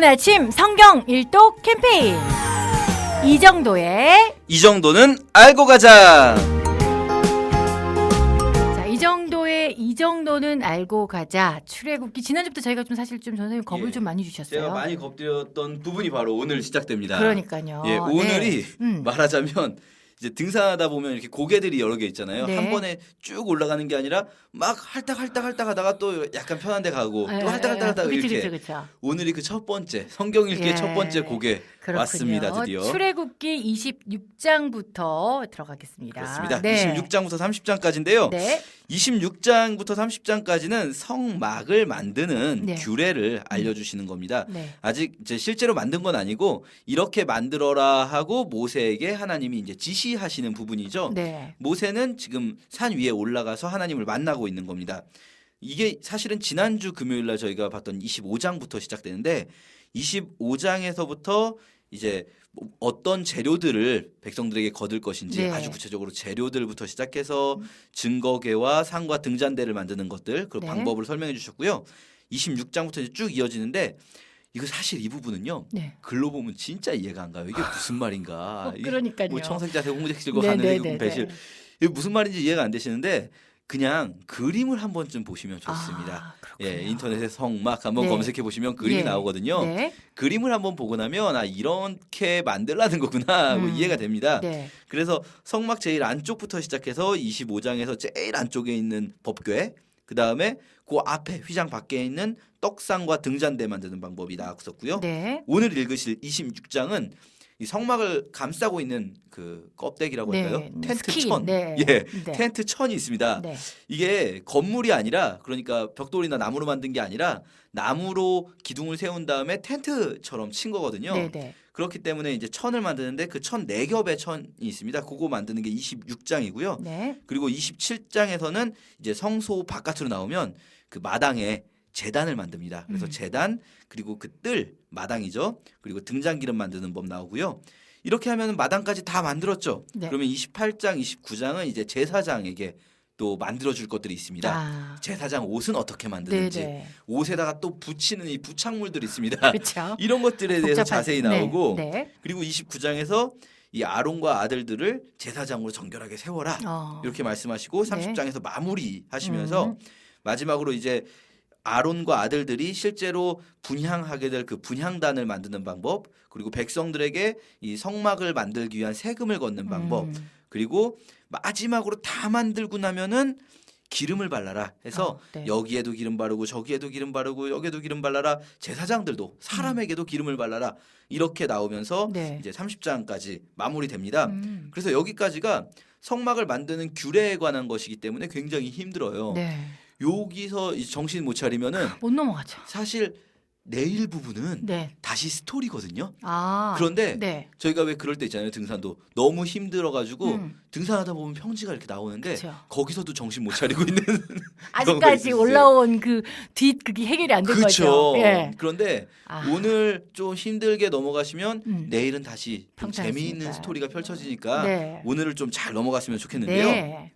좋은 아침 성경 일독 캠페인 이 정도는 알고 가자. 자, 이 정도는 알고 가자. 출애굽기 지난주부터 저희가 좀 사실 좀 선생님 겁을 좀 많이 주셨어요. 제가 많이 겁드렸던 부분이 바로 오늘 시작됩니다. 그러니까요. 예, 오늘이 네. 말하자면 이제 등산하다 보면 이렇게 고개들이 여러 개 있잖아요. 네. 한 번에 쭉 올라가는 게 아니라 막 할딱할딱 하다가 또 약간 편한 데 가고 또 할딱할딱 이렇게. 그쵸. 오늘이 그 첫 번째 성경 읽기의 첫 번째 고개 그렇군요. 왔습니다. 드디어. 출애굽기 26장부터 들어가겠습니다. 그렇습니다. 네. 26장부터 30장까지인데요. 네. 26장부터 30장까지는 성막을 만드는 네. 규례를 알려주시는 겁니다. 네. 아직 이제 실제로 만든 건 아니고 이렇게 만들어라 하고 모세에게 하나님이 이제 지시하시는 부분이죠. 네. 모세는 지금 산 위에 올라가서 하나님을 만나고 있는 겁니다. 이게 사실은 지난주 금요일 날 저희가 봤던 25장부터 시작되는데 25장에서부터 이제 어떤 재료들을 백성들에게 거둘 것인지 네. 아주 구체적으로 재료들부터 시작해서 증거계와 상과 등잔대를 만드는 것들 그리고 네. 방법을 설명해 주셨고요. 26장부터 이제 쭉 이어지는데 이거 사실 이 부분은요. 네. 글로 보면 진짜 이해가 안 가요. 이게 무슨 말인가. 그러니까요. 뭐 청색자세 홍색실과 네, 가는 네, 애국 네, 배실. 네. 이게 무슨 말인지 이해가 안 되시는데 그냥 그림을 한 번쯤 보시면 아, 좋습니다. 그렇군요. 예, 인터넷에 성막 한번 네. 검색해 보시면 그림이 예. 나오거든요. 네. 그림을 한번 보고 나면 아 이렇게 만들라는 거구나 하고 이해가 됩니다. 네. 그래서 성막 제일 안쪽부터 시작해서 25장에서 제일 안쪽에 있는 법궤 그다음에 그 앞에 휘장 밖에 있는 떡상과 등잔대 만드는 방법이 나왔었고요. 네. 오늘 읽으실 26장은 이 성막을 감싸고 있는 그 껍데기라고 네. 할까요? 텐트 스킨. 천. 네. 예. 네. 텐트 천이 있습니다. 네. 이게 건물이 아니라 그러니까 벽돌이나 나무로 만든 게 아니라 나무로 기둥을 세운 다음에 텐트처럼 친 거거든요. 네. 네. 그렇기 때문에 이제 천을 만드는데 그 천 4겹의 천이 있습니다. 그거 만드는 게 26장이고요. 네. 그리고 27장에서는 이제 성소 바깥으로 나오면 그 마당에 제단을 만듭니다. 그래서 제단 그리고 그 뜰 마당이죠. 그리고 등잔기름 만드는 법 나오고요. 이렇게 하면 마당까지 다 만들었죠. 네. 그러면 28장, 29장은 이제 제사장에게 또 만들어줄 것들이 있습니다. 아. 제사장 옷은 어떻게 만드는지 네네. 옷에다가 또 붙이는 이 부착물들이 있습니다. 그렇죠. 이런 것들에 대해서 자세히 나오고 네. 네. 그리고 29장에서 이 아론과 아들들을 제사장으로 정결하게 세워라 이렇게 말씀하시고 네. 30장에서 마무리하시면서 마지막으로 이제 아론과 아들들이 실제로 분향하게 될 그 분향단을 만드는 방법 그리고 백성들에게 이 성막을 만들기 위한 세금을 걷는 방법 그리고 마지막으로 다 만들고 나면은 기름을 발라라 해서 네. 여기에도 기름 바르고 저기에도 기름 바르고 여기에도 기름 발라라 제사장들도 사람에게도 기름을 발라라 이렇게 나오면서 네. 이제 30장까지 마무리됩니다. 그래서 여기까지가 성막을 만드는 규례에 관한 것이기 때문에 굉장히 힘들어요. 네. 여기서 이제 정신 못 차리면은 못 넘어가죠. 사실 내일 부분은 네. 다시 스토리거든요. 아. 그런데 네. 저희가 왜 그럴 때 있잖아요. 등산도 너무 힘들어가지고 음. 등산하다 보면 평지가 이렇게 나오는데 그쵸. 거기서도 정신 못 차리고 있는 아직까지 있어요. 올라온 그 그게 해결이 안 된 그렇죠. 거죠. 예. 그런데 아. 오늘 좀 힘들게 넘어가시면 내일은 다시 좀 평탄했으니까. 재미있는 스토리가 펼쳐지니까 네. 오늘을 좀 잘 넘어갔으면 좋겠는데요. 네.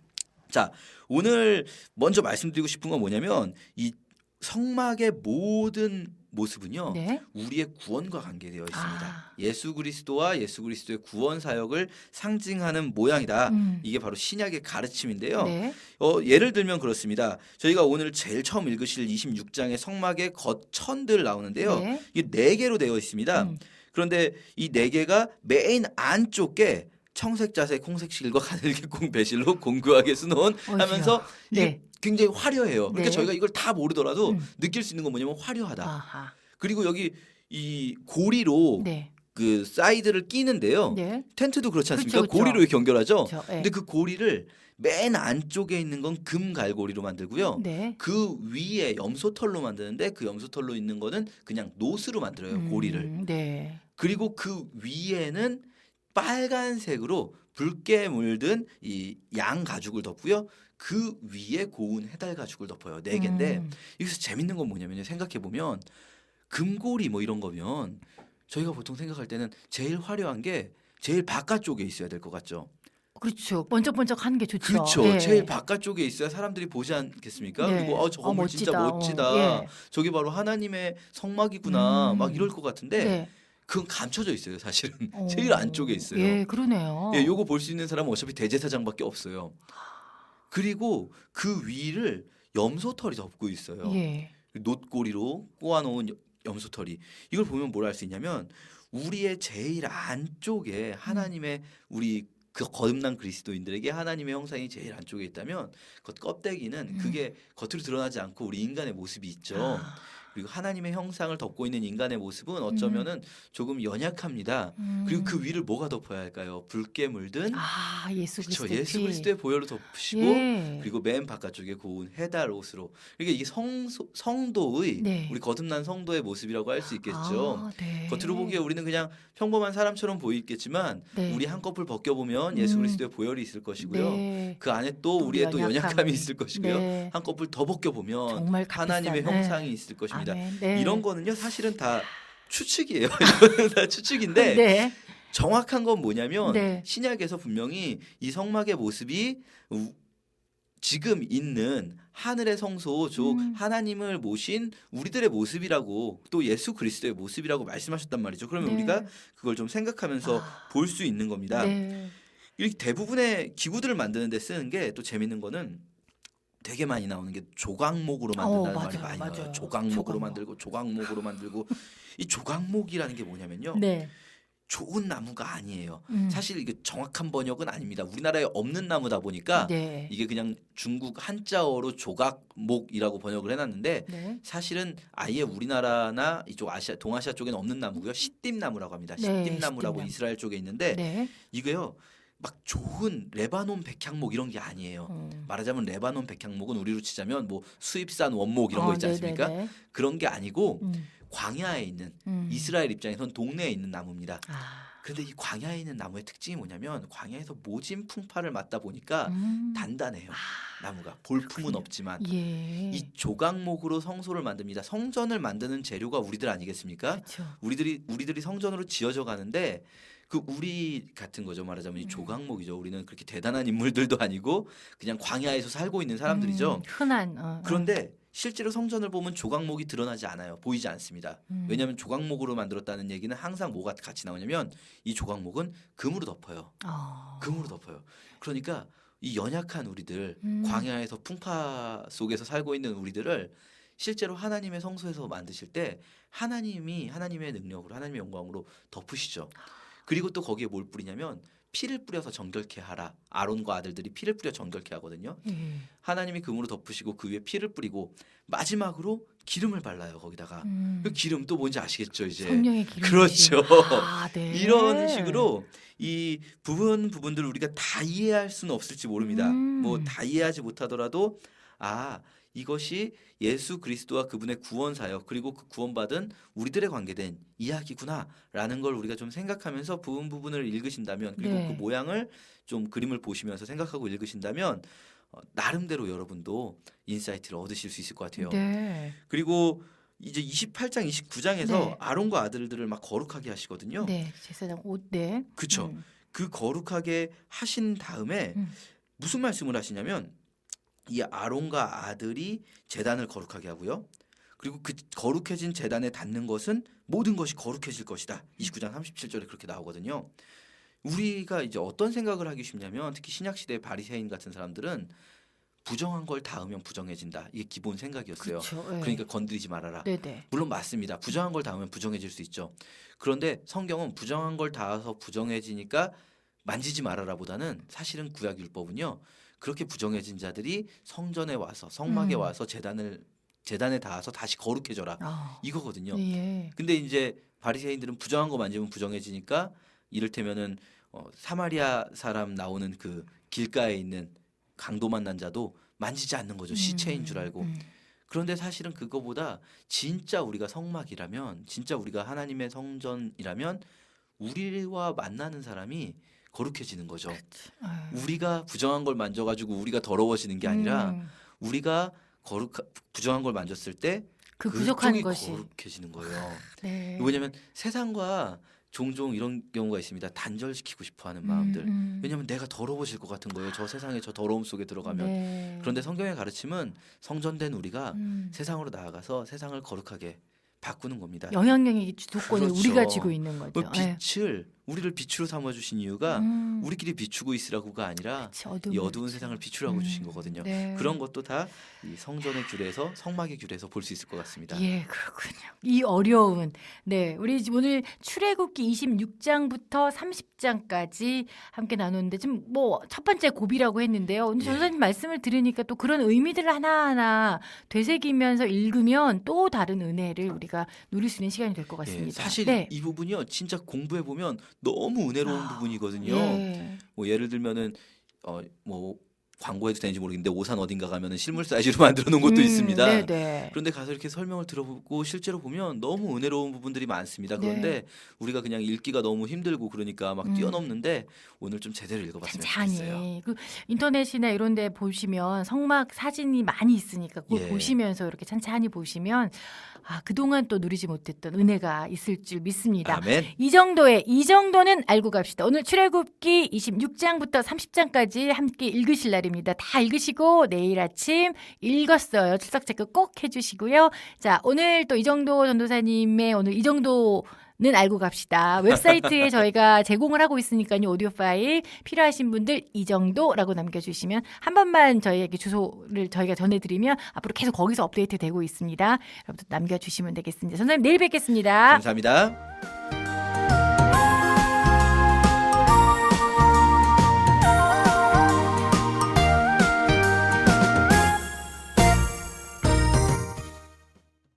자, 오늘 먼저 말씀드리고 싶은 건 뭐냐면 이 성막의 모든 모습은요. 네. 우리의 구원과 관계되어 있습니다. 아. 예수 그리스도와 예수 그리스도의 구원 사역을 상징하는 모양이다. 이게 바로 신약의 가르침인데요. 네. 예를 들면 그렇습니다. 저희가 오늘 제일 처음 읽으실 26장의 성막의 겉천들 나오는데요. 네. 이게 4개로 되어 있습니다. 그런데 이 4개가 메인 안쪽에 청색자색 홍색실과 가늘게콩 배실로 공고하게 수놓은 하면서 이게 네. 굉장히 화려해요. 그러니까 네. 저희가 이걸 다 모르더라도 느낄 수 있는 건 뭐냐면 화려하다. 아하. 그리고 여기 이 고리로 네. 그 사이드를 끼는데요. 네. 텐트도 그렇지 않습니까? 그렇죠, 그렇죠. 고리로 이렇게 연결하죠. 그렇죠. 네. 근데 그 고리를 맨 안쪽에 있는 건 금갈고리로 만들고요. 네. 그 위에 염소털로 만드는데 그 염소털로 있는 거는 그냥 노스로 만들어요. 고리를. 네. 그리고 그 위에는 빨간색으로 붉게 물든 이 양 가죽을 덮고요. 그 위에 고운 해달 가죽을 덮어요. 4개인데 여기서 재밌는 건 뭐냐면요. 생각해 보면 금고리 뭐 이런 거면 저희가 보통 생각할 때는 제일 화려한 게 제일 바깥쪽에 있어야 될 것 같죠. 그렇죠. 번쩍번쩍 하는 게 좋죠. 그렇죠. 예. 제일 바깥쪽에 있어야 사람들이 보지 않겠습니까? 네. 그리고 저 건물 진짜 멋지다. 예. 저게 바로 하나님의 성막이구나. 막 이럴 것 같은데 네. 그건 감춰져 있어요, 사실은. 어. 제일 안쪽에 있어요. 예, 그러네요. 예, 요거 볼 수 있는 사람은 어차피 대제사장밖에 없어요. 그리고 그 위를 염소털이 덮고 있어요. 예. 놋고리로 꼬아놓은 염소털이. 이걸 보면 뭘 알 수 있냐면 우리의 제일 안쪽에 하나님의 우리 그 거듭난 그리스도인들에게 하나님의 형상이 제일 안쪽에 있다면 그 껍데기는 그게 겉으로 드러나지 않고 우리 인간의 모습이 있죠. 아. 그리고 하나님의 형상을 덮고 있는 인간의 모습은 어쩌면은 조금 연약합니다. 그리고 그 위를 뭐가 덮어야 할까요? 붉게 물든 아, 예수 그렇죠. 그리스도의 예수 피. 그리스도의 보혈로 덮으시고 예. 그리고 맨 바깥쪽에 고운 해달 옷으로. 그러니까 이게 성도의 네. 우리 거듭난 성도의 모습이라고 할 수 있겠죠. 아, 네. 겉으로 보기에 우리는 그냥 평범한 사람처럼 보이겠지만 네. 우리 한꺼풀 벗겨보면 예수 그리스도의 보혈이 있을 것이고요. 네. 그 안에 또 또 우리의 또 연약함이. 연약함이 있을 것이고요. 네. 한꺼풀 더 벗겨보면 정말 하나님의 값비싼, 형상이 네. 있을 것입니다. 아멘. 네. 이런 거는요 사실은 다 추측이에요. 이거는 다 추측인데 네. 정확한 건 뭐냐면 네. 신약에서 분명히 이 성막의 모습이 지금 있는 하늘의 성소 즉 하나님을 모신 우리들의 모습이라고 또 예수 그리스도의 모습이라고 말씀하셨단 말이죠. 그러면 네. 우리가 그걸 좀 생각하면서 볼 수 있는 겁니다. 네. 이렇게 대부분의 기구들을 만드는 데 쓰는 게 또 재밌는 거는 되게 많이 나오는 게 조각목으로 만든다는 말이 맞아요, 많이 맞아요. 나와요. 조각목으로 조각목. 만들고 조각목으로 만들고 이 조각목이라는 게 뭐냐면요. 네. 좋은 나무가 아니에요. 음. 사실 이게 정확한 번역은 아닙니다. 우리나라에 없는 나무다 보니까 네. 이게 그냥 중국 한자어로 조각목이라고 번역을 해놨는데 네. 사실은 아예 우리나라나 이쪽 아시아 동아시아 쪽에는 없는 나무고요. 시띠나무라고 합니다. 네, 시띠나무라고 시띠나무. 이스라엘 쪽에 있는데 네. 이거요. 막 좋은 레바논 백향목 이런 게 아니에요. 말하자면 레바논 백향목은 우리로 치자면 뭐 수입산 원목 이런 거 있지 않습니까? 네네네. 그런 게 아니고 음. 광야에 있는 음. 이스라엘 입장에선 동네에 있는 나무입니다. 아. 그런데 이 광야에 있는 나무의 특징이 뭐냐면 광야에서 모진 풍파를 맞다 보니까 단단해요. 나무가 볼품은 없지만 예. 이 조각목으로 성소를 만듭니다. 성전을 만드는 재료가 우리들 아니겠습니까? 그렇죠. 우리들이 성전으로 지어져 가는데 그 우리 같은 거죠. 말하자면 이 조각목이죠. 우리는 그렇게 대단한 인물들도 아니고 그냥 광야에서 살고 있는 사람들이죠. 흔한. 그런데 실제로 성전을 보면 조각목이 드러나지 않아요. 보이지 않습니다. 왜냐하면 조각목으로 만들었다는 얘기는 항상 뭐가 같이 나오냐면 이 조각목은 금으로 덮어요. 금으로 덮어요. 그러니까 이 연약한 우리들 광야에서 풍파 속에서 살고 있는 우리들을 실제로 하나님의 성소에서 만드실 때 하나님이 하나님의 능력으로 하나님의 영광으로 덮으시죠. 그리고 또 거기에 뭘 뿌리냐면 피를 뿌려서 정결케 하라. 아론과 아들들이 피를 뿌려 정결케 하거든요. 예. 하나님이 금으로 덮으시고 그 위에 피를 뿌리고 마지막으로 기름을 발라요. 거기다가. 그 기름 또 뭔지 아시겠죠, 이제. 성령의 기름. 그렇죠. 아, 네. 이런 식으로 이 부분들을 우리가 다 이해할 수는 없을지 모릅니다. 뭐 다 이해하지 못하더라도 이것이 예수 그리스도와 그분의 구원 사역 그리고 그 구원받은 우리들에 관계된 이야기구나라는 걸 우리가 좀 생각하면서 부분을 읽으신다면 그리고 네. 그 모양을 좀 그림을 보시면서 생각하고 읽으신다면 나름대로 여러분도 인사이트를 얻으실 수 있을 것 같아요. 네. 그리고 이제 28장, 29장에서 네. 아론과 아들들을 막 거룩하게 하시거든요. 네. 제사장 옷. 네. 그렇죠. 그 거룩하게 하신 다음에 무슨 말씀을 하시냐면 이 아론과 아들이 제단을 거룩하게 하고요. 그리고 그 거룩해진 제단에 닿는 것은 모든 것이 거룩해질 것이다. 29장 37절에 그렇게 나오거든요. 우리가 이제 어떤 생각을 하기 쉽냐면 특히 신약 시대 바리새인 같은 사람들은 부정한 걸 닿으면 부정해진다. 이게 기본 생각이었어요. 그렇죠. 네. 그러니까 건드리지 말아라. 네네. 물론 맞습니다. 부정한 걸 닿으면 부정해질 수 있죠. 그런데 성경은 부정한 걸 닿아서 부정해지니까 만지지 말아라보다는 사실은 구약 율법은요. 그렇게 부정해진 자들이 성전에 와서 성막에 와서 제단에 닿아서 다시 거룩해져라. 이거거든요. 예. 근데 이제 바리새인들은 부정한 거 만지면 부정해지니까 이를테면은 사마리아 사람 나오는 그 길가에 있는 강도 만난 자도 만지지 않는 거죠. 시체인 줄 알고. 그런데 사실은 그거보다 진짜 우리가 성막이라면 진짜 우리가 하나님의 성전이라면 우리와 만나는 사람이 거룩해지는 거죠. 우리가 부정한 걸 만져가지고 우리가 더러워지는 게 아니라 우리가 부정한 걸 만졌을 때 그 부족한 그쪽이 것이 거룩해지는 거예요. 네. 왜냐하면 세상과 종종 이런 경우가 있습니다. 단절시키고 싶어하는 마음들. 왜냐하면 내가 더러워질 것 같은 거예요. 저 세상에 저 더러움 속에 들어가면. 네. 그런데 성경의 가르침은 성전된 우리가 음. 세상으로 나아가서 세상을 거룩하게 바꾸는 겁니다. 영향력의 주도권을 그렇죠. 우리가 쥐고 있는 거죠. 그 빛을 우리를 빛으로 삼아주신 이유가 우리끼리 비추고 있으라고가 아니라 이 어두운 세상을 비추라고 주신 거거든요. 네. 그런 것도 다 이 성전의 귤에서 성막의 귤에서 볼 수 있을 것 같습니다. 예, 그렇군요. 이 어려운 우리 오늘 출애굽기 26장부터 30장까지 함께 나눴는데 지금 뭐 첫 번째 고비라고 했는데요. 오늘 전사님 말씀을 들으니까 또 그런 의미들을 하나하나 되새기면서 읽으면 또 다른 은혜를 우리가 누릴 수 있는 시간이 될 것 같습니다. 예, 사실 네. 이 부분이요, 진짜 공부해 보면 너무 은혜로운 부분이거든요. 예. 뭐 예를 들면은 뭐 광고해도 되는지 모르겠는데 오산 어딘가 가면은 실물 사이즈로 만들어 놓은 것도 있습니다. 네네. 그런데 가서 이렇게 설명을 들어보고 실제로 보면 너무 은혜로운 부분들이 많습니다. 그런데 우리가 그냥 읽기가 너무 힘들고 그러니까 막 뛰어넘는데 오늘 좀 제대로 읽어봤으면 좋겠어요. 찬찬히 그 인터넷이나 이런 데 보시면 성막 사진이 많이 있으니까 그걸 예. 보시면서 이렇게 찬찬히 보시면 그동안 또 누리지 못했던 은혜가 있을 줄 믿습니다. 아멘. 이 정도는 알고 갑시다. 오늘 출애굽기 26장부터 30장까지 함께 읽으실 날입니다. 다 읽으시고 내일 아침 읽었어요. 출석 체크 꼭 해주시고요. 자, 오늘 또 이정도 전도사님의 오늘 이 정도는 알고 갑시다. 웹사이트에 저희가 제공을 하고 있으니까요. 오디오 파일 필요하신 분들 이 정도라고 남겨주시면 한 번만 저희에게 주소를 저희가 전해드리면 앞으로 계속 거기서 업데이트 되고 있습니다. 여러분 남겨주시면 되겠습니다. 전사님 내일 뵙겠습니다. 감사합니다.